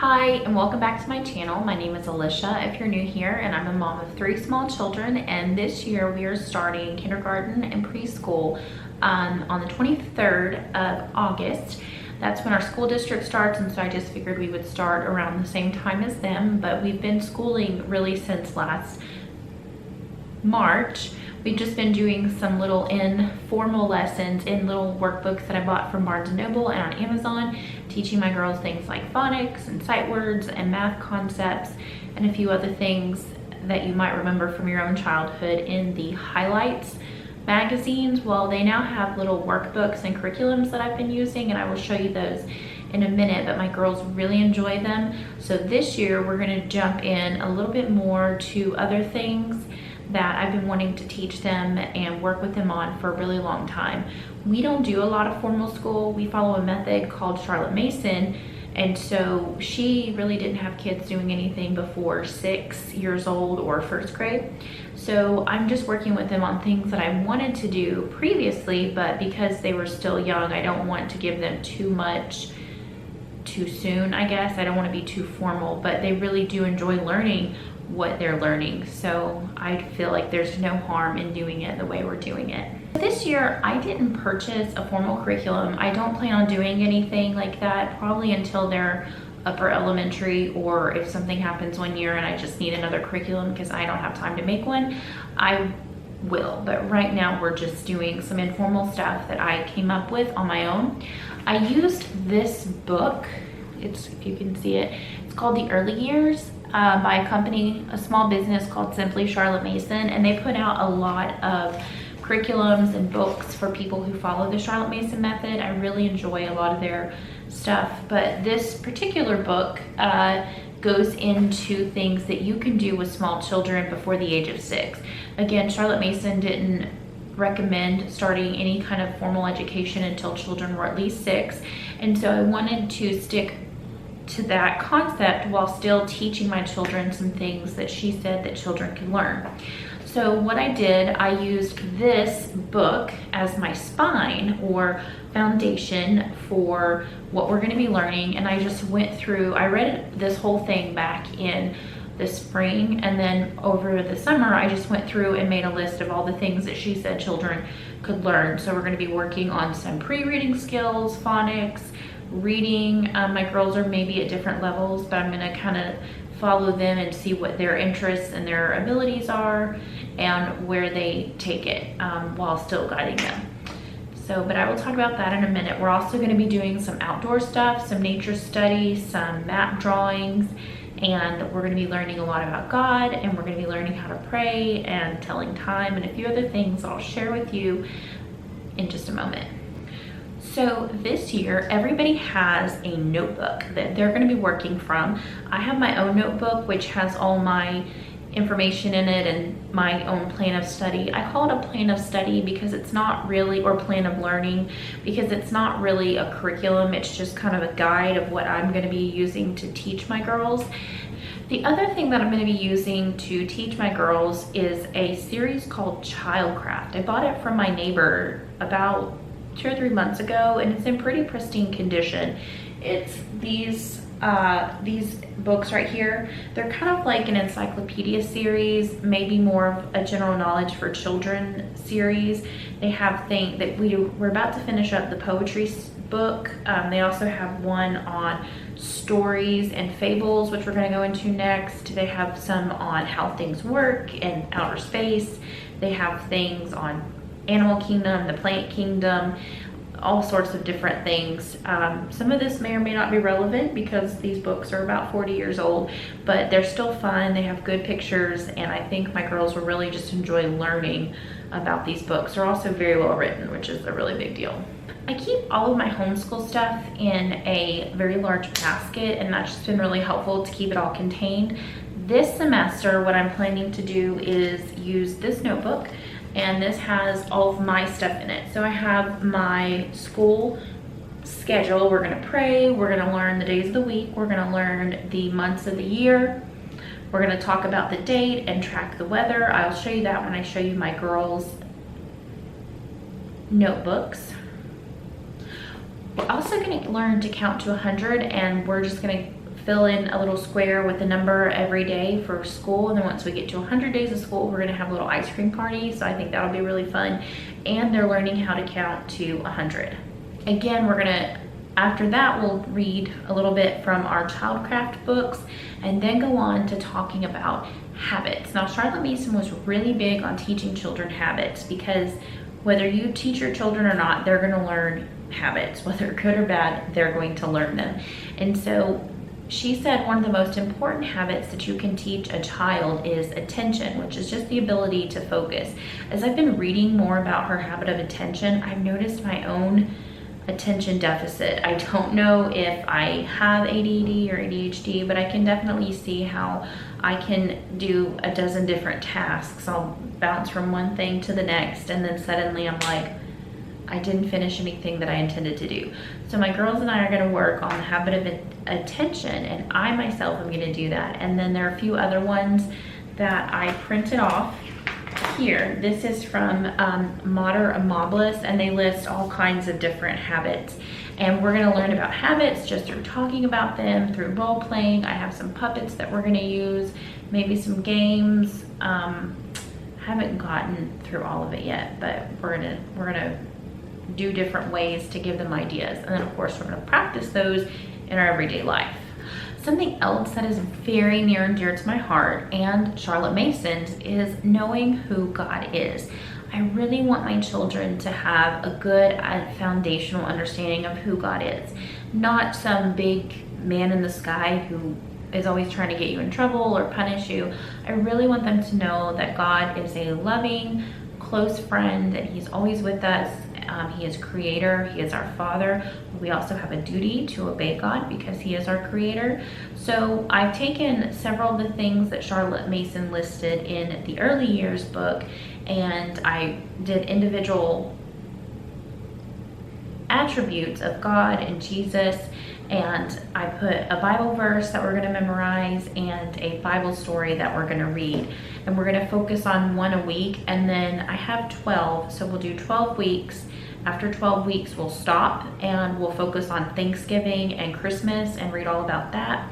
Hi, and welcome back to my channel. My name is Alicia if you're new here, and I'm a mom of 3 small children, and this year we are starting kindergarten and preschool on the 23rd of August. That's when our school district starts, and so I just figured we would start around the same time as them, but we've been schooling really since last March. We've just been doing some little informal lessons in little workbooks that I bought from Barnes & Noble and on Amazon, teaching my girls things like phonics and sight words and math concepts and a few other things that you might remember from your own childhood in the highlights magazines. Well, they now have little workbooks and curriculums that I've been using, and I will show you those in a minute, but my girls really enjoy them. So this year we're going to jump in a little bit more to other things that I've been wanting to teach them and work with them on for a really long time. We don't do a lot of formal school. We follow a method called Charlotte Mason, and so she really didn't have kids doing anything before 6 years old or first grade. So I'm just working with them on things that I wanted to do previously, but because they were still young, I don't want to give them too much too soon, I guess. I don't want to be too formal, but they really do enjoy learning what they're learning, so I feel like there's no harm in doing it the way we're doing it. This year I didn't purchase a formal curriculum. I don't plan on doing anything like that probably until they're upper elementary, or if something happens one year and I just need another curriculum because I don't have time to make one, I will. But right now we're just doing some informal stuff that I came up with on my own. I used this book, if you can see it, it's called The Early Years, by a small business called Simply Charlotte Mason, and they put out a lot of curriculums and books for people who follow the Charlotte Mason method. I really enjoy a lot of their stuff, but this particular book goes into things that you can do with small children before the age of 6. Again, Charlotte Mason didn't recommend starting any kind of formal education until children were at least 6, and so I wanted to stick to that concept while still teaching my children some things that she said that children can learn. So what I did, I used this book as my spine or foundation for what we're going to be learning, and I just went through, I read this whole thing back in the spring, and then over the summer I just went through and made a list of all the things that she said children could learn. So we're going to be working on some pre-reading skills, phonics, reading. My girls are maybe at different levels, but I'm going to kind of follow them and see what their interests and their abilities are and where they take it while still guiding them. So, but I will talk about that in a minute. We're also going to be doing some outdoor stuff, some nature studies, some map drawings, and we're going to be learning a lot about God, and we're going to be learning how to pray and telling time and a few other things I'll share with you in just a moment. So this year, everybody has a notebook that they're going to be working from. I have my own notebook, which has all my information in it and my own plan of study. I call it a plan of study because it's not really, or plan of learning, because it's not really a curriculum. It's just kind of a guide of what I'm going to be using to teach my girls. The other thing that I'm going to be using to teach my girls is a series called Childcraft. I bought it from my neighbor about 2 or 3 months ago, and it's in pretty pristine condition. It's these books right here. They're kind of like an encyclopedia series, maybe more of a general knowledge for children series. They have things that we're about to finish up the poetry book. They also have one on stories and fables, which we're going to go into next. They have some on how things work in outer space. They have things on animal kingdom, the plant kingdom, all sorts of different things. Some of this may or may not be relevant because these books are about 40 years old, but they're still fun. They have good pictures, and I think my girls will really just enjoy learning about these books. They're also very well written, which is a really big deal. I keep all of my homeschool stuff in a very large basket, and that's just been really helpful to keep it all contained. This semester, what I'm planning to do is use this notebook, and this has all of my stuff in it. So I have my school schedule. We're going to pray, we're going to learn the days of the week, we're going to learn the months of the year, we're going to talk about the date and track the weather. I'll show you that when I show you my girls' notebooks. We're also going to learn to count to 100, and we're just going to fill in a little square with a number every day for school. And then once we get to 100 days of school, we're gonna have a little ice cream party. So I think that'll be really fun. And they're learning how to count to 100. Again, after that, we'll read a little bit from our childcraft books and then go on to talking about habits. Now, Charlotte Mason was really big on teaching children habits, because whether you teach your children or not, they're gonna learn habits. Whether good or bad, they're going to learn them. And so she said one of the most important habits that you can teach a child is attention, which is just the ability to focus. As I've been reading more about her habit of attention, I've noticed my own attention deficit. I don't know if I have ADD or ADHD, but I can definitely see how I can do a dozen different tasks. I'll bounce from one thing to the next, and then suddenly I'm like, I didn't finish anything that I intended to do. So my girls and I are gonna work on the habit of attention, and I myself am gonna do that. And then there are a few other ones that I printed off here. This is from Mater Amabilis, and they list all kinds of different habits. And we're gonna learn about habits just through talking about them, through role playing. I have some puppets that we're gonna use, maybe some games. Haven't gotten through all of it yet, but we're gonna do different ways to give them ideas. And then of course we're gonna practice those in our everyday life. Something else that is very near and dear to my heart and Charlotte Mason's is knowing who God is. I really want my children to have a good foundational understanding of who God is. Not some big man in the sky who is always trying to get you in trouble or punish you. I really want them to know that God is a loving, close friend, and he's always with us. He is creator, he is our father. We also have a duty to obey God because he is our creator. So I've taken several of the things that Charlotte Mason listed in the Early Years book, and I did individual attributes of God and Jesus, and I put a Bible verse that we're going to memorize and a Bible story that we're going to read, and we're going to focus on one a week. And then I have 12, so we'll do 12 weeks. After 12 weeks we'll stop and we'll focus on Thanksgiving and Christmas and read all about that.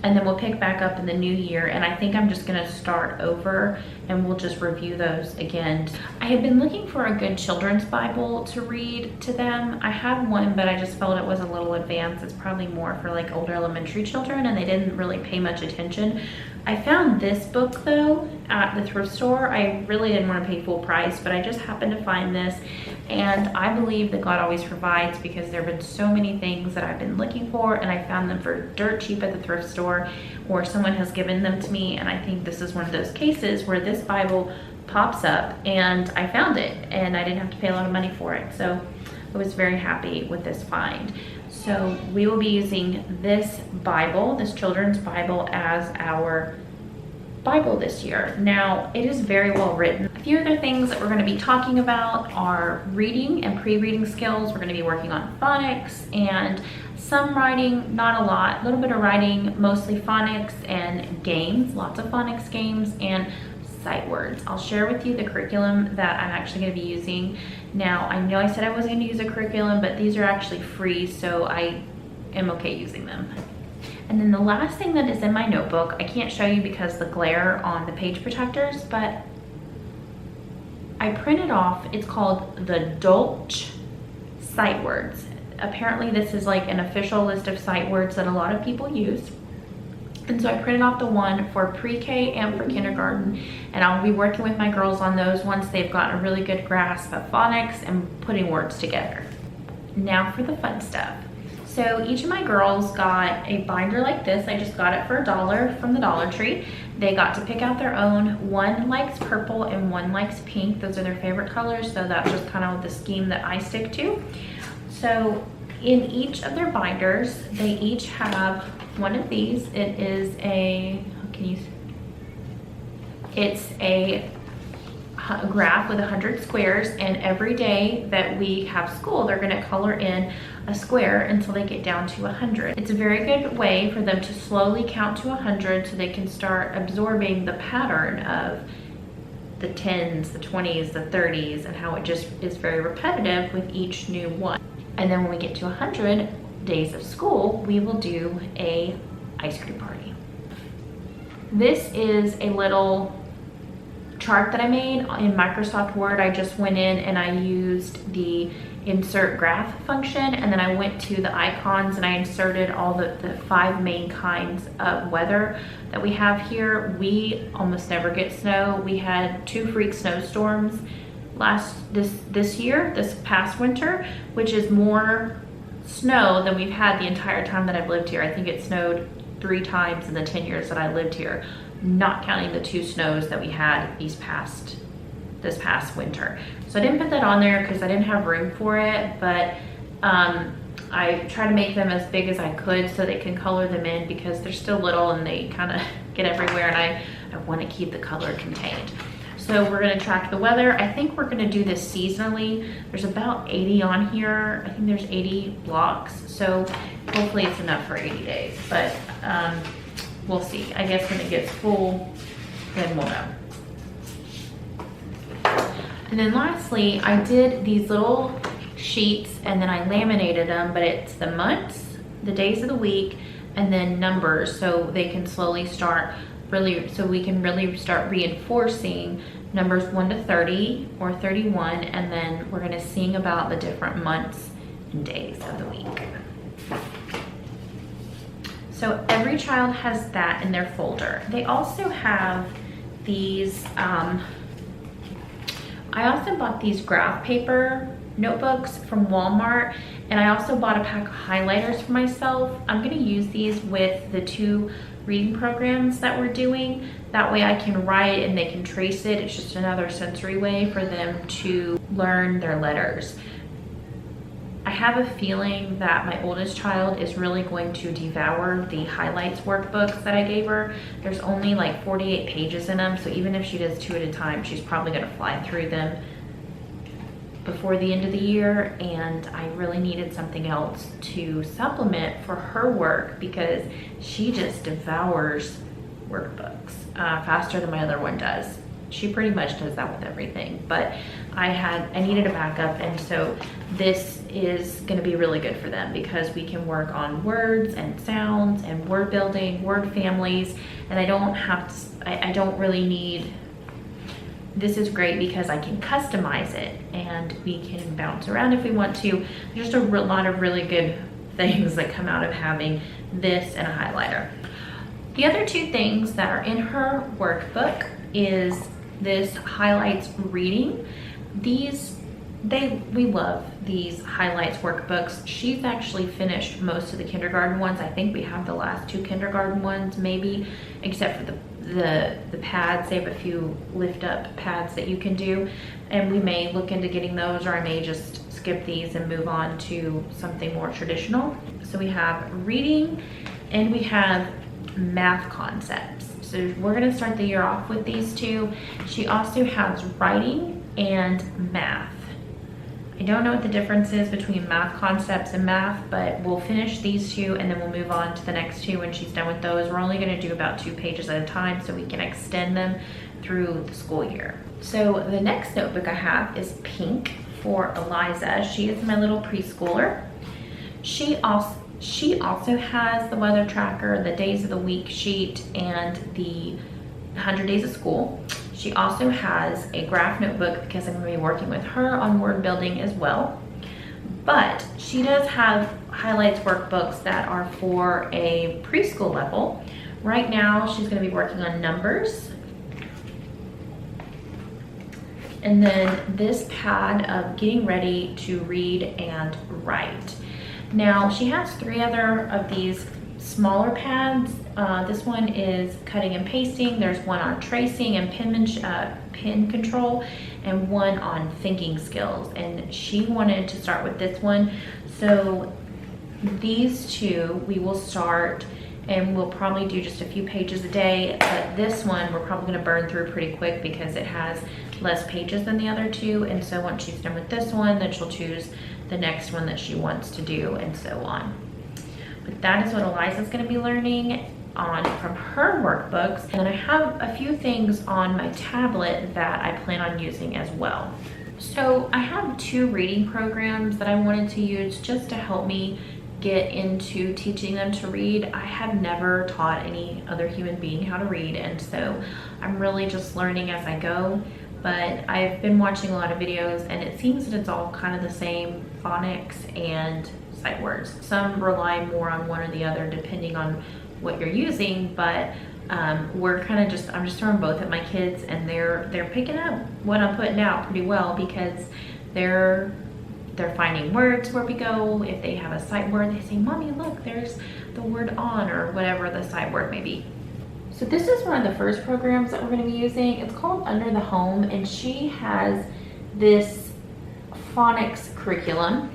And then we'll pick back up in the new year, and I think I'm just gonna start over and we'll just review those again. I have been looking for a good children's Bible to read to them. I have one, but I just felt it was a little advanced. It's probably more for like older elementary children, and they didn't really pay much attention. I found this book though at the thrift store. I really didn't want to pay full price, but I just happened to find this, and I believe that God always provides, because there have been so many things that I've been looking for and I found them for dirt cheap at the thrift store, or someone has given them to me. And I think this is one of those cases where this Bible pops up and I found it and I didn't have to pay a lot of money for it. So I was very happy with this find. So we will be using this Bible, this children's Bible, as our Bible this year. Now, it is very well written. A few other things that we're going to be talking about are reading and pre-reading skills. We're going to be working on phonics and some writing, not a lot, a little bit of writing, mostly phonics and games, lots of phonics games and sight words. I'll share with you the curriculum that I'm actually going to be using. Now, I know I said I wasn't going to use a curriculum, but these are actually free, so I am okay using them. And then the last thing that is in my notebook, I can't show you because the glare on the page protectors, but I printed off, it's called the Dolch sight words. Apparently this is like an official list of sight words that a lot of people use. And so I printed off the one for pre-K and for kindergarten, and I'll be working with my girls on those once they've gotten a really good grasp of phonics and putting words together. Now for the fun stuff. So each of my girls got a binder like this. I just got it for $1 from the Dollar Tree. They got to pick out their own. One likes purple and one likes pink. Those are their favorite colors, so that's just kind of the scheme that I stick to. So in each of their binders, they each have one of these. It is a, it's a graph with 100 squares, and every day that we have school, they're gonna color in a square until they get down to 100. It's a very good way for them to slowly count to 100 so they can start absorbing the pattern of the 10s, the 20s, the 30s, and how it just is very repetitive with each new one. And then when we get to 100, days of school, we will do a ice cream party. This is a little chart that I made in Microsoft Word. I just went in and I used the insert graph function, and then I went to the icons and I inserted all the 5 main kinds of weather that we have here. We almost never get snow. We had 2 freak snowstorms this past winter, which is more snow than we've had the entire time that I've lived here. I think it snowed 3 times in the 10 years that I lived here, not counting the 2 snows that we had this past winter. So I didn't put that on there because I didn't have room for it, but I try to make them as big as I could so they can color them in, because they're still little and they kind of get everywhere, and I want to keep the color contained. So we're going to track the weather. I think we're going to do this seasonally. There's about 80 on here. I think there's 80 blocks, so hopefully it's enough for 80 days, but we'll see. I guess when it gets full, then we'll know. And then lastly, I did these little sheets and then I laminated them, but it's the months, the days of the week, and then numbers, so they can slowly start we can really start reinforcing numbers 1 to 30 or 31, and then we're gonna sing about the different months and days of the week. So every child has that in their folder. They also have these, I also bought these graph paper notebooks from Walmart, and I also bought a pack of highlighters for myself. I'm gonna use these with the 2 reading programs that we're doing. That way I can write and they can trace it. It's just another sensory way for them to learn their letters. I have a feeling that my oldest child is really going to devour the highlights workbooks that I gave her. There's only like 48 pages in them, so even if she does 2 at a time, she's probably gonna fly through them before the end of the year, and I really needed something else to supplement for her work because she just devours workbooks faster than my other one does. She pretty much does that with everything, but I needed a backup, and so this is going to be really good for them because we can work on words and sounds and word building, word families, and I don't really need. This is great because I can customize it and we can bounce around if we want to. There's just a lot of really good things that come out of having this and a highlighter. The other 2 things that are in her workbook is this highlights reading. We love these highlights workbooks. She's actually finished most of the kindergarten ones. I think we have the last 2 kindergarten ones maybe, except for the pads. They have a few lift up pads that you can do, and we may look into getting those, or I may just skip these and move on to something more traditional. So we have reading and we have math concepts. So we're going to start the year off with these 2. She also has writing and math. I don't know what the difference is between math concepts and math, but we'll finish these 2 and then we'll move on to the next 2 when she's done with those. We're only going to do about 2 pages at a time so we can extend them through the school year. So the next notebook I have is pink for Eliza. She is my little preschooler. She also has the weather tracker, the days of the week sheet, and the 100 days of school. She also has a graph notebook because I'm going to be working with her on word building as well. But she does have highlights workbooks that are for a preschool level. Right now, she's going to be working on numbers. And then this pad of getting ready to read and write. Now, she has 3 other of these smaller pads. This one is cutting and pasting. There's one on tracing and pen control, and one on thinking skills. And she wanted to start with this one. So these 2 we will start, and we'll probably do just a few pages a day. But this one we're probably going to burn through pretty quick because it has less pages than the other 2. And so once she's done with this one, then she'll choose the next one that she wants to do, and so on. But that is what Eliza's going to be learning from her workbooks. And then I have a few things on my tablet that I plan on using as well. So I have 2 reading programs that I wanted to use just to help me get into teaching them to read. I have never taught any other human being how to read, and so I'm really just learning as I go. But I've been watching a lot of videos, and it seems that it's all kind of the same, phonics and sight words. Some rely more on one or the other depending on what you're using, but we're kind of just, I'm just throwing both at my kids, and they're picking up what I'm putting out pretty well, because they're finding words where we go. If they have a sight word, they say, "Mommy, look, there's the word on," or whatever the sight word may be. So this is one of the first programs that we're going to be using. It's called Under the Home, and she has this phonics curriculum,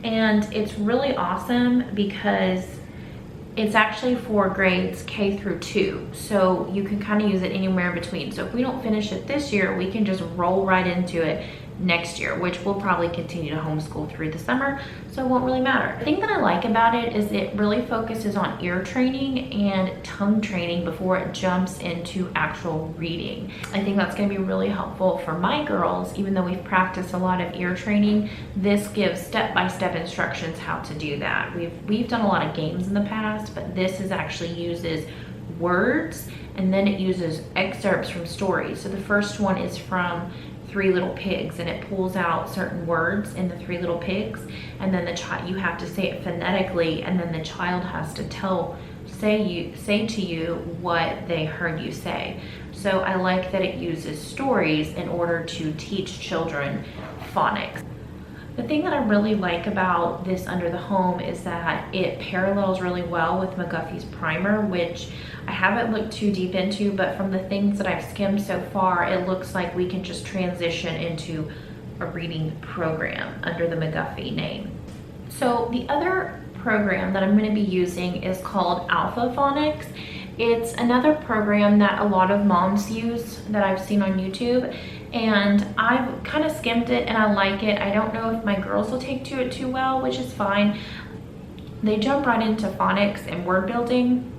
and it's really awesome because it's actually for grades K through 2. So you can kind of use it anywhere in between. So if we don't finish it this year, we can just roll right into it next year, which we'll probably continue to homeschool through the summer, so it won't really matter. The thing that I like about it is it really focuses on ear training and tongue training before it jumps into actual reading. I think that's going to be really helpful for my girls. Even though we've practiced a lot of ear training, this gives step-by-step instructions how to do that. We've done a lot of games in the past, but this actually uses words, and then it uses excerpts from stories. So the first one is from Three Little Pigs, and it pulls out certain words in the Three Little Pigs, and then you have to say it phonetically, and then the child has to say to you what they heard you say. So I like that it uses stories in order to teach children phonics. The thing that I really like about this Under the Home is that it parallels really well with McGuffey's primer, which I haven't looked too deep into, but from the things that I've skimmed so far, it looks like we can just transition into a reading program under the McGuffey name. So the other program that I'm going to be using is called Alphaphonics. It's another program that a lot of moms use that I've seen on YouTube, and I've kind of skimmed it and I like it. I don't know if my girls will take to it too well, which is fine. They jump right into phonics and word building,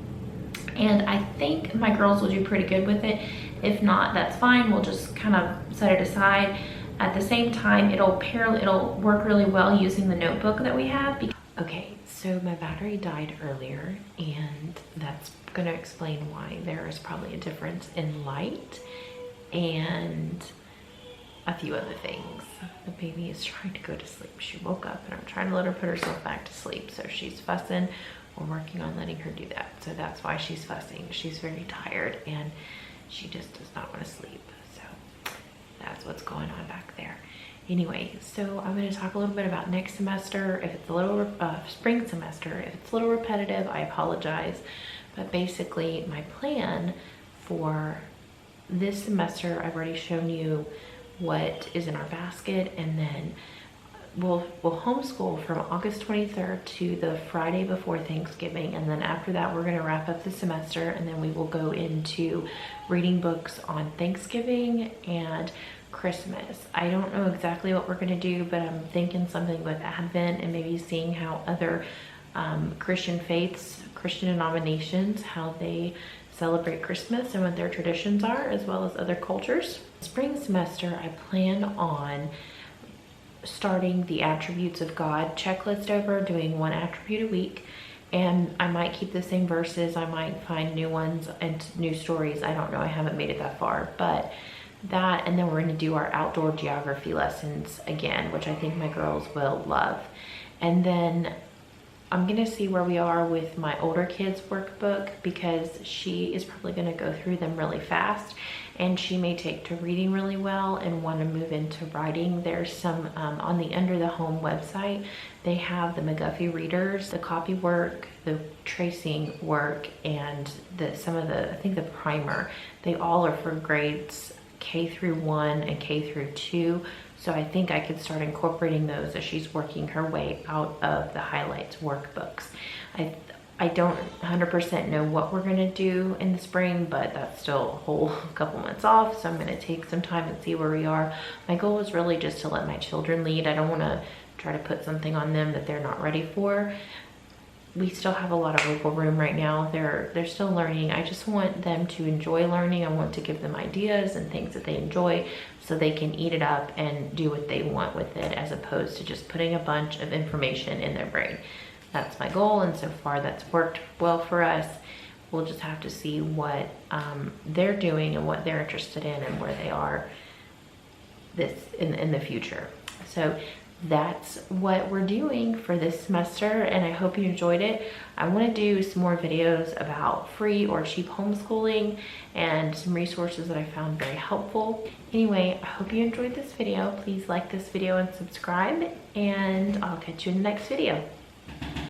and I think my girls will do pretty good with it. If not, that's fine. We'll just kind of set it aside. At the same time, it'll work really well using the notebook that we have. Okay, so my battery died earlier, and that's going to explain why there is probably a difference in light and a few other things. The baby is trying to go to sleep. She woke up, and I'm trying to let her put herself back to sleep. So she's fussing. We're working on letting her do that. So that's why she's fussing. She's very tired, and she just does not want to sleep. So that's what's going on back there. Anyway, so I'm going to talk a little bit about next semester. If it's a little spring semester, if it's a little repetitive, I apologize. But basically, my plan for this semester, I've already shown you what is in our basket, and then we'll homeschool from August 23rd to the Friday before Thanksgiving, and then after that we're going to wrap up the semester, and then we will go into reading books on Thanksgiving and Christmas. I don't know exactly what we're going to do, but I'm thinking something with Advent, and maybe seeing how other Christian faiths, Christian denominations, how they celebrate Christmas and what their traditions are, as well as other cultures. Spring semester, I plan on starting the attributes of God checklist over, doing one attribute a week, and I might keep the same verses. I might find new ones and new stories. I don't know, I haven't made it that far, but that, and then we're going to do our outdoor geography lessons again, which I think my girls will love. And then I'm going to see where we are with my older kids' workbook, because she is probably going to go through them really fast, and she may take to reading really well and want to move into writing. There's some on the Under the Home website, they have the McGuffey readers, the copy work, the tracing work, and some of the, I think the primer. They all are for grades K through 1 and K through 2. So I think I could start incorporating those as she's working her way out of the highlights workbooks. I don't 100% know what we're gonna do in the spring, but that's still a whole couple months off. So I'm gonna take some time and see where we are. My goal is really just to let my children lead. I don't wanna try to put something on them that they're not ready for. We still have a lot of wiggle room right now. They're still learning. I just want them to enjoy learning. I want to give them ideas and things that they enjoy, so they can eat it up and do what they want with it, as opposed to just putting a bunch of information in their brain. That's my goal, and so far that's worked well for us. We'll just have to see what they're doing and what they're interested in and where they are in the future. So that's what we're doing for this semester, and I hope you enjoyed it. I want to do some more videos about free or cheap homeschooling and some resources that I found very helpful. Anyway, I hope you enjoyed this video. Please like this video and subscribe, and I'll catch you in the next video.